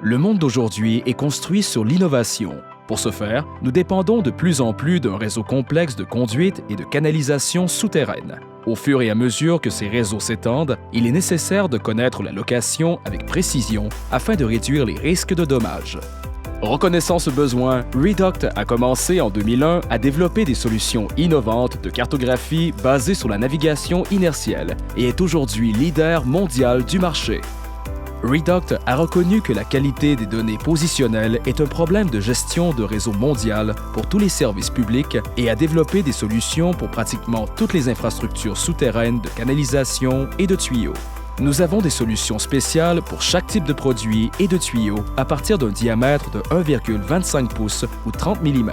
Le monde d'aujourd'hui est construit sur l'innovation. Pour ce faire, nous dépendons de plus en plus d'un réseau complexe de conduites et de canalisations souterraines. Au fur et à mesure que ces réseaux s'étendent, il est nécessaire de connaître la location avec précision afin de réduire les risques de dommages. Reconnaissant ce besoin, Reduct a commencé en 2001 à développer des solutions innovantes de cartographie basées sur la navigation inertielle et est aujourd'hui leader mondial du marché. Reduct a reconnu que la qualité des données positionnelles est un problème de gestion de réseau mondial pour tous les services publics et a développé des solutions pour pratiquement toutes les infrastructures souterraines de canalisation et de tuyaux. Nous avons des solutions spéciales pour chaque type de produit et de tuyaux à partir d'un diamètre de 1,25 pouces ou 30 mm.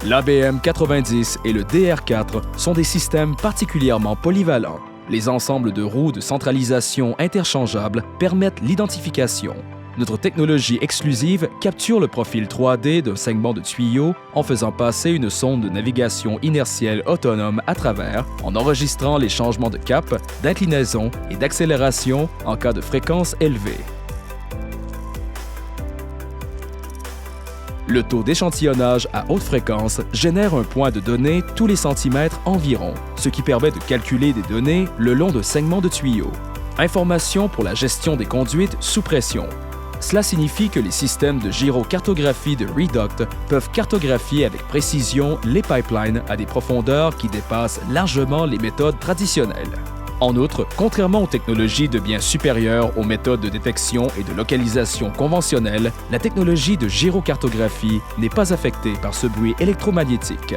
L'ABM 90 et le DR4 sont des systèmes particulièrement polyvalents. Les ensembles de roues de centralisation interchangeables permettent l'identification. Notre technologie exclusive capture le profil 3D d'un segment de tuyau en faisant passer une sonde de navigation inertielle autonome à travers, en enregistrant les changements de cap, d'inclinaison et d'accélération en cas de fréquence élevée. Le taux d'échantillonnage à haute fréquence génère un point de données tous les centimètres environ, ce qui permet de calculer des données le long de segments de tuyaux. Information pour la gestion des conduites sous pression. Cela signifie que les systèmes de gyrocartographie de Reduct peuvent cartographier avec précision les pipelines à des profondeurs qui dépassent largement les méthodes traditionnelles. En outre, contrairement aux technologies de bien supérieures aux méthodes de détection et de localisation conventionnelles, la technologie de gyrocartographie n'est pas affectée par ce bruit électromagnétique.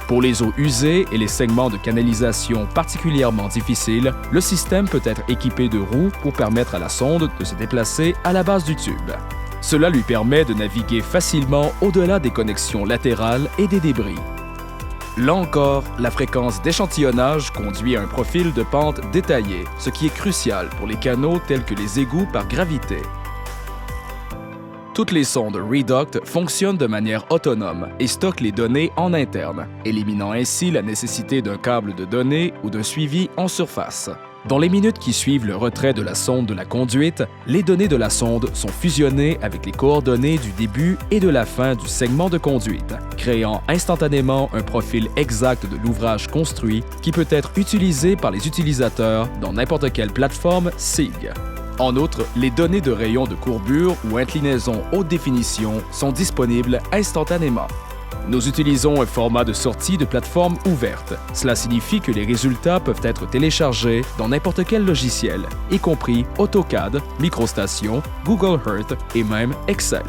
Pour les eaux usées et les segments de canalisation particulièrement difficiles, le système peut être équipé de roues pour permettre à la sonde de se déplacer à la base du tube. Cela lui permet de naviguer facilement au-delà des connexions latérales et des débris. Là encore, la fréquence d'échantillonnage conduit à un profil de pente détaillé, ce qui est crucial pour les canaux tels que les égouts par gravité. Toutes les sondes Reduct fonctionnent de manière autonome et stockent les données en interne, éliminant ainsi la nécessité d'un câble de données ou d'un suivi en surface. Dans les minutes qui suivent le retrait de la sonde de la conduite, les données de la sonde sont fusionnées avec les coordonnées du début et de la fin du segment de conduite, créant instantanément un profil exact de l'ouvrage construit qui peut être utilisé par les utilisateurs dans n'importe quelle plateforme SIG. En outre, les données de rayons de courbure ou inclinaison haute définition sont disponibles instantanément. Nous utilisons un format de sortie de plateforme ouverte. Cela signifie que les résultats peuvent être téléchargés dans n'importe quel logiciel, y compris AutoCAD, MicroStation, Google Earth et même Excel.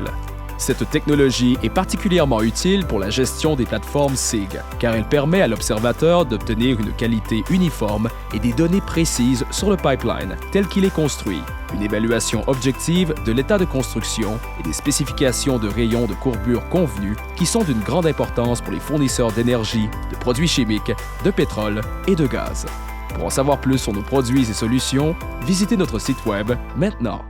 Cette technologie est particulièrement utile pour la gestion des plateformes SIG, car elle permet à l'observateur d'obtenir une qualité uniforme et des données précises sur le pipeline tel qu'il est construit, une évaluation objective de l'état de construction et des spécifications de rayons de courbure convenus qui sont d'une grande importance pour les fournisseurs d'énergie, de produits chimiques, de pétrole et de gaz. Pour en savoir plus sur nos produits et solutions, visitez notre site Web maintenant.